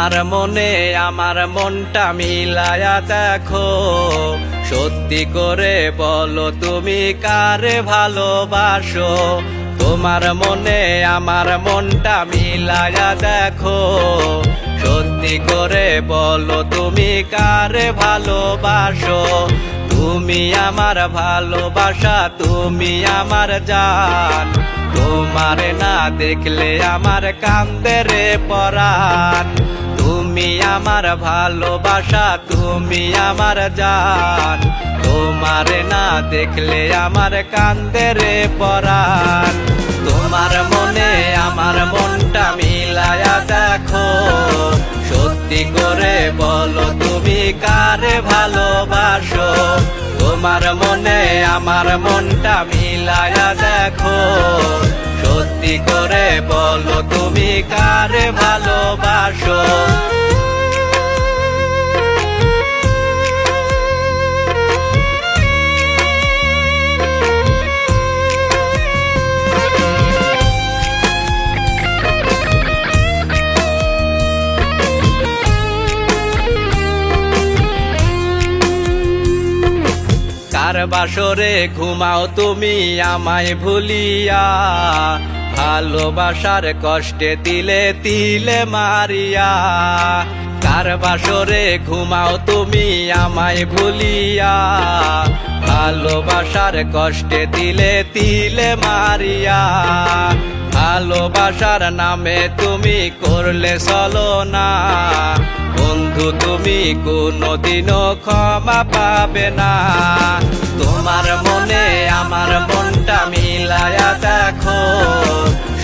তোমার মনে আমার মনটা মিলায়া দেখো, সত্যি করে বলো তুমি কারে ভালোবাসো। তোমার মনে আমার মনটা মিলায়া দেখো, সত্যি করে বলো তুমি কারে ভালোবাসো। তুমি আমার ভালোবাসা, তুমি আমার জান, তোমারে না দেখলে আমার কান্দে রে পরাণ। তুমি আমার ভালোবাসা, তুমি আমার জান, তোমারে না দেখলে আমার কান্দে রে পরাণ। তোমার মনে আমার মনটা মিলায়া দেখো, সত্যি করে বলো তুমি কারে ভালোবাসো। তোমার মনে আমার মনটা মিলায়া দেখো, সত্যি করে বলো তুমি কারে ভালোবাসো। কার বাসরে ঘুমাও তুমি আমায় ভুলিয়া, ভালোবাসার কষ্টে তিলে তিলে মারিয়া। কার বাসরে ঘুমাও তুমি আমায় ভুলিয়া, ভালোবাসার কষ্টে তিলে তিলে মারিয়া। ভালোবাসার নামে তুমি করলে চলো না, বন্ধু তুমি কোনোদিনও ক্ষমা পাবে না। তোমার মনে আমার মনটা মিলায়া দেখো,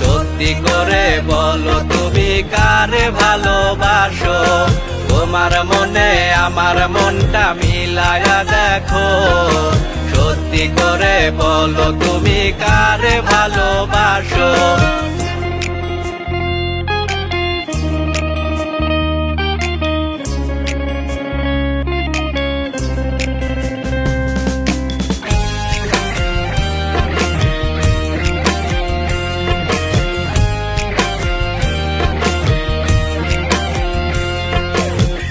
সত্যি করে বলো তুমি কারে ভালোবাসো। তোমার মনে আমার মনটা মিলায়া দেখো, সত্যি করে বলো তুমি কারে ভালোবাসো।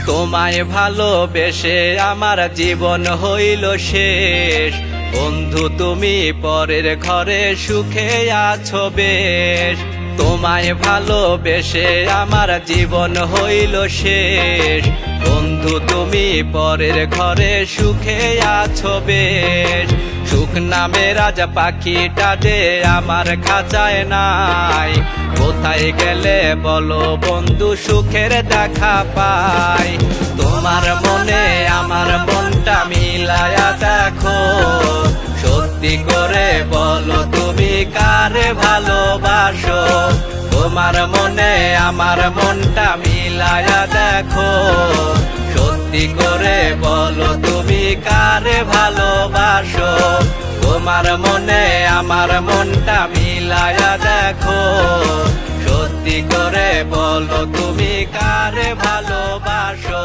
তোমায় ভালোবেসে আমার জীবন হইল শেষ, বন্ধু তুমি পরের ঘরে সুখে আছো বেশ। তোমায় ভালোবেসে আমার জীবন হইল শেষ, বন্ধু তুমি পরের ঘরে সুখে আছো বেশ। সুখ নামে রাজা পাখিটা যে আমার খাঁচায় নাই, কোথায় গেলে বলো বন্ধু সুখের দেখা পাই। তোমার মনে আমার মনটা মিলায়া দেখো, সত্যি করে বলো তুমি কারে ভালোবাসো। তোমার মনে আমার মনটা মিলায়া দেখো, সত্যি করে বলো তুমি কারে ভালোবাসো। তোমার মনে আমার মনটা মিলায়া দেখো, সত্যি করে বলো তুমি কারে ভালোবাসো।